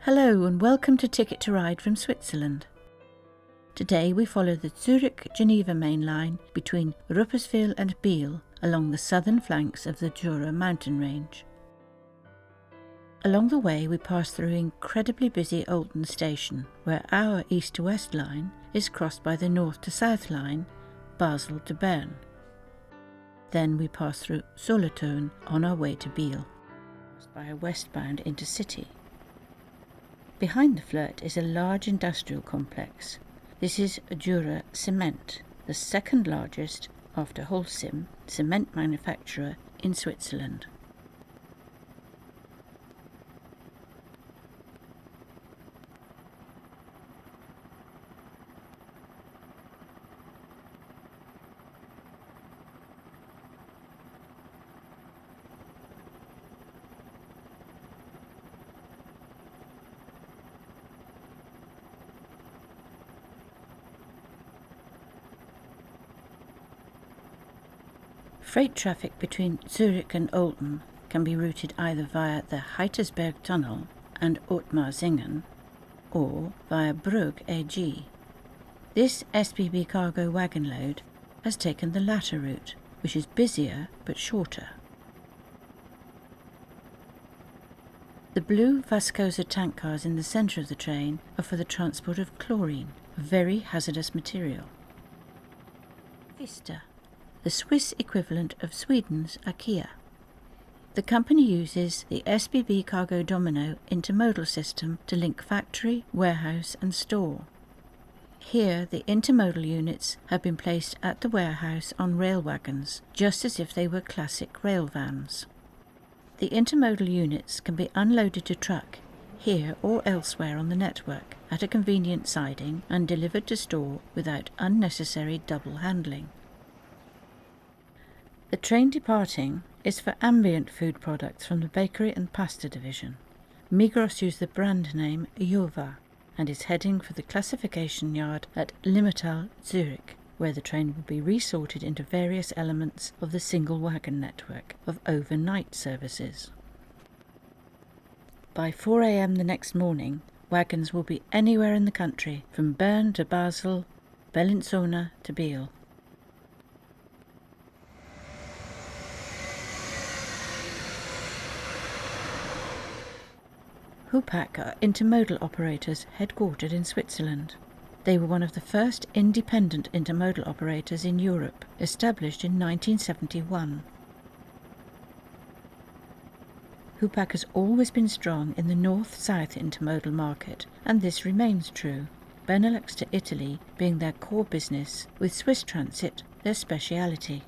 Hello and welcome to Ticket to Ride from Switzerland. Today we follow the Zurich-Geneva main line between Rupperswil and Biel along the southern flanks of the Jura mountain range. Along the way we pass through incredibly busy Olten station, where our east to west line is crossed by the north to south line, Basel to Bern. Then we pass through Solothurn on our way to Biel, by a westbound intercity. Behind the Flirt is a large industrial complex. This is Jura Cement, the second largest, after Holcim, cement manufacturer in Switzerland. Freight traffic between Zurich and Olten can be routed either via the Heitersberg Tunnel and Oensingen or via Brugg AG. This SBB cargo wagon load has taken the latter route, which is busier but shorter. The blue Vascosa tank cars in the centre of the train are for the transport of chlorine, a very hazardous material. Vista, the Swiss equivalent of Sweden's IKEA. The company uses the SBB Cargo Domino intermodal system to link factory, warehouse and store. Here the intermodal units have been placed at the warehouse on rail wagons, just as if they were classic rail vans. The intermodal units can be unloaded to truck, here or elsewhere on the network, at a convenient siding and delivered to store without unnecessary double handling. The train departing is for ambient food products from the bakery and pasta division. Migros use the brand name Jura and is heading for the classification yard at Limmatal, Zurich, where the train will be resorted into various elements of the single wagon network of overnight services. By 4 a.m. the next morning, wagons will be anywhere in the country, from Bern to Basel, Bellinzona to Biel. HUPAC are intermodal operators headquartered in Switzerland. They were one of the first independent intermodal operators in Europe, established in 1971. HUPAC has always been strong in the north-south intermodal market, and this remains true, Benelux to Italy being their core business, with Swiss Transit their speciality.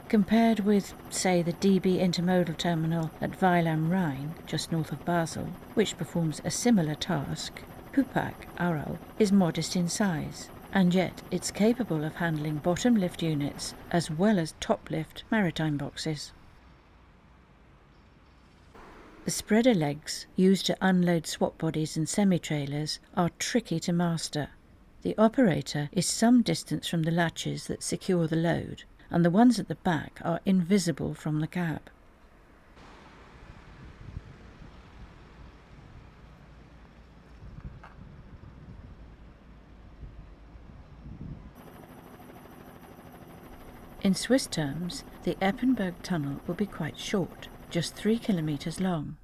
Compared with, say, the DB intermodal terminal at Weil am Rhein, just north of Basel, which performs a similar task, HUPAC Aarau is modest in size, and yet it's capable of handling bottom lift units as well as top lift maritime boxes. The spreader legs used to unload swap bodies and semi-trailers are tricky to master. The operator is some distance from the latches that secure the load, and the ones at the back are invisible from the cab. In Swiss terms, the Eppenberg tunnel will be quite short, just 3 kilometres long.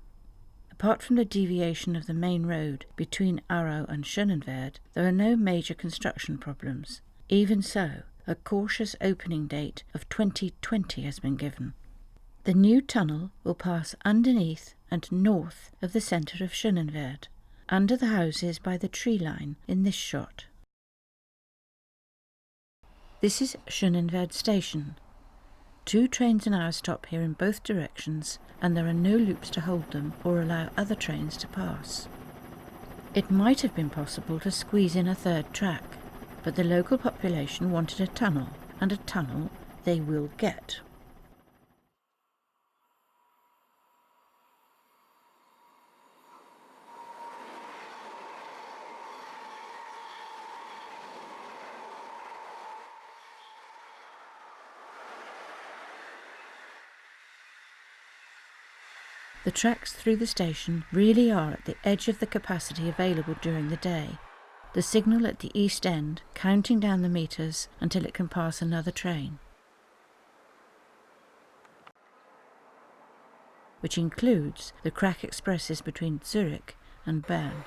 Apart from the deviation of the main road between Aarau and Schönenwerd, there are no major construction problems. Even so, a cautious opening date of 2020 has been given. The new tunnel will pass underneath and north of the centre of Schönenwerd, under the houses by the tree line in this shot. This is Schönenwerd station. 2 trains an hour stop here in both directions, and there are no loops to hold them or allow other trains to pass. It might have been possible to squeeze in a third track, but the local population wanted a tunnel, and a tunnel they will get. The tracks through the station really are at the edge of the capacity available during the day. The signal at the east end counting down the metres until it can pass another train, which includes the crack expresses between Zurich and Bern.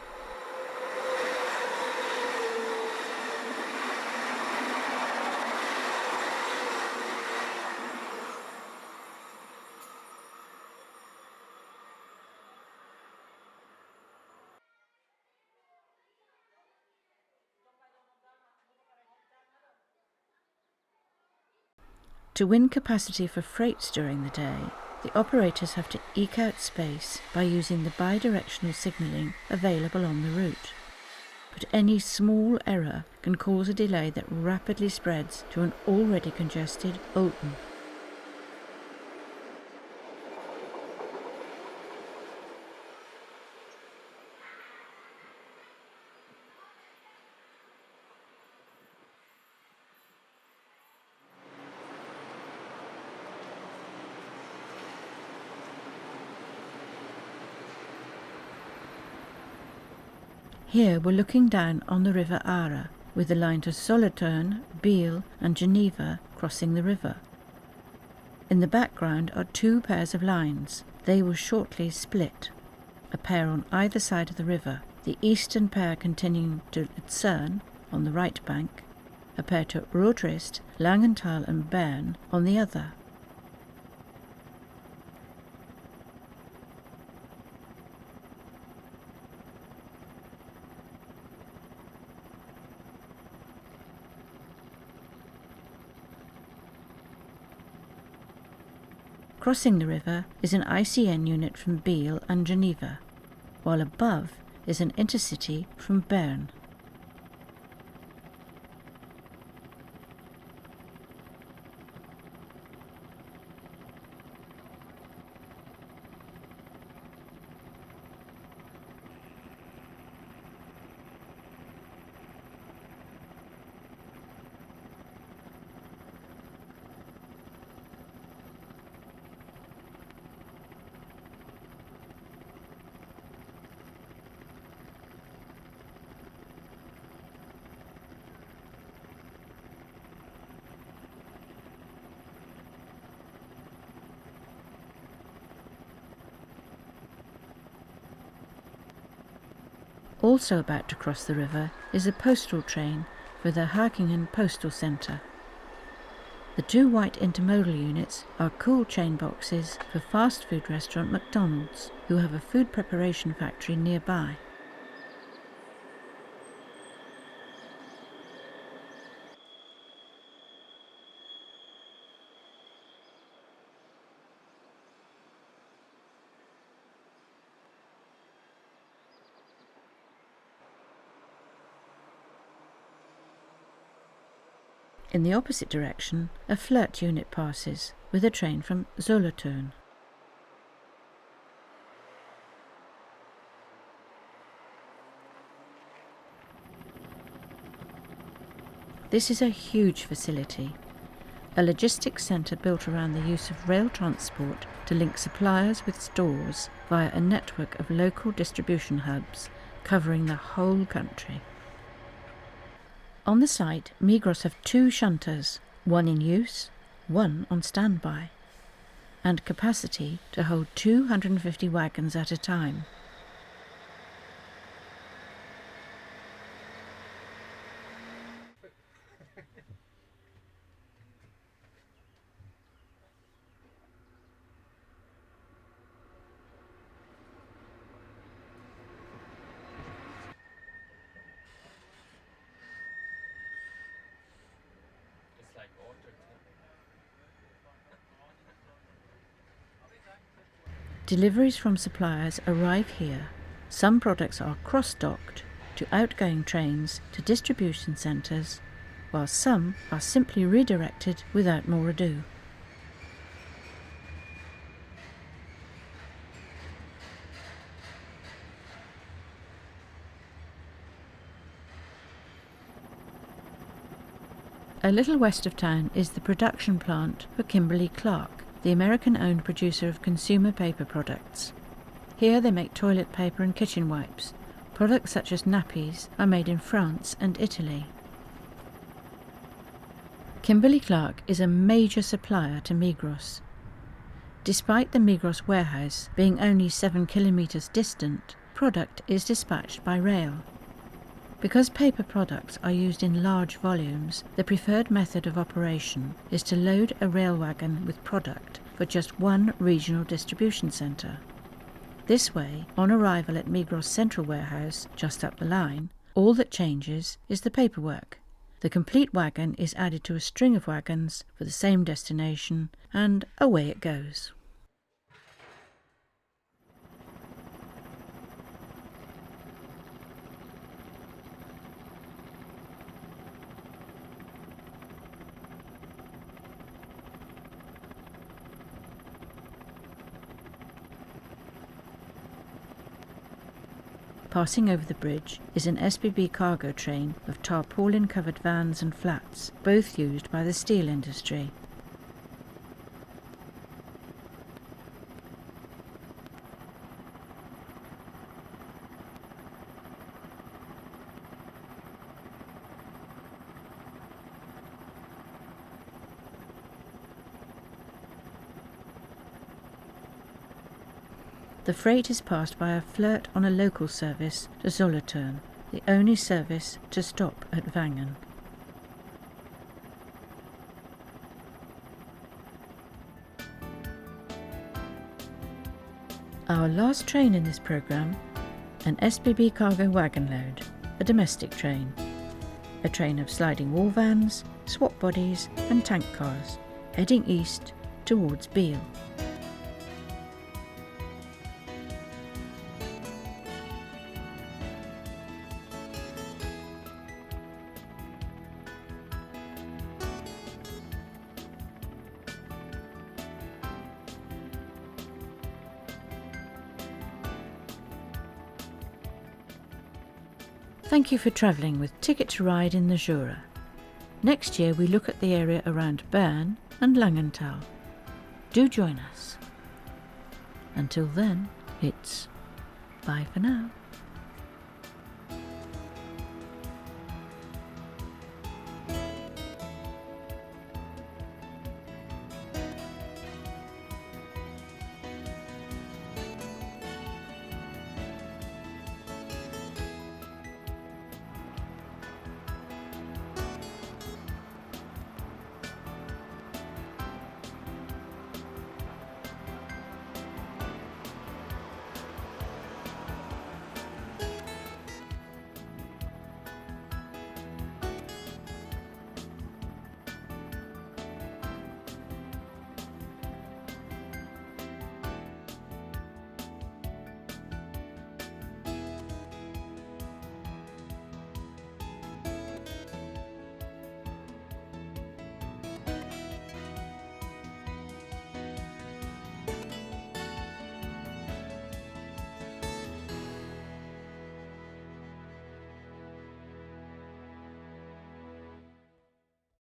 To win capacity for freights during the day, the operators have to eke out space by using the bidirectional signalling available on the route. But any small error can cause a delay that rapidly spreads to an already congested Olten. Here we're looking down on the river Aare, with the line to Solothurn, Biel and Genève crossing the river. In the background are two pairs of lines. They will shortly split, a pair on either side of the river, the eastern pair continuing to Zurich on the right bank, a pair to Rupperswil, Langenthal and Bern on the other. Crossing the river is an ICN unit from Biel and Geneva, while above is an intercity from Bern. Also about to cross the river is a postal train for the Härkingen postal centre. The two white intermodal units are cool chain boxes for fast food restaurant McDonald's, who have a food preparation factory nearby. In the opposite direction, a flirt unit passes, with a train from Solothurn. This is a huge facility, a logistics centre built around the use of rail transport to link suppliers with stores via a network of local distribution hubs covering the whole country. On the site, Migros have two shunters, one in use, one on standby, and capacity to hold 250 wagons at a time. Deliveries from suppliers arrive here. Some products are cross-docked to outgoing trains to distribution centres, while some are simply redirected without more ado. A little west of town is the production plant for Kimberly Clarke, the American-owned producer of consumer paper products. Here they make toilet paper and kitchen wipes. Products such as nappies are made in France and Italy. Kimberly Clarke is a major supplier to Migros. Despite the Migros warehouse being only 7 kilometres distant, product is dispatched by rail. Because paper products are used in large volumes, the preferred method of operation is to load a rail wagon with product for just one regional distribution centre. This way, on arrival at Migros Central Warehouse, just up the line, all that changes is the paperwork. The complete wagon is added to a string of wagons for the same destination, and away it goes. Passing over the bridge is an SBB cargo train of tarpaulin-covered vans and flats, both used by the steel industry. The freight is passed by a flirt on a local service to Solothurn, the only service to stop at Wangen. Our last train in this programme, an SBB cargo wagon load, a domestic train. A train of sliding wall vans, swap bodies and tank cars, heading east towards Biel. Thank you for travelling with Ticket to Ride in the Jura. Next year we look at the area around Bern and Langenthal. Do join us. Until then, it's bye for now.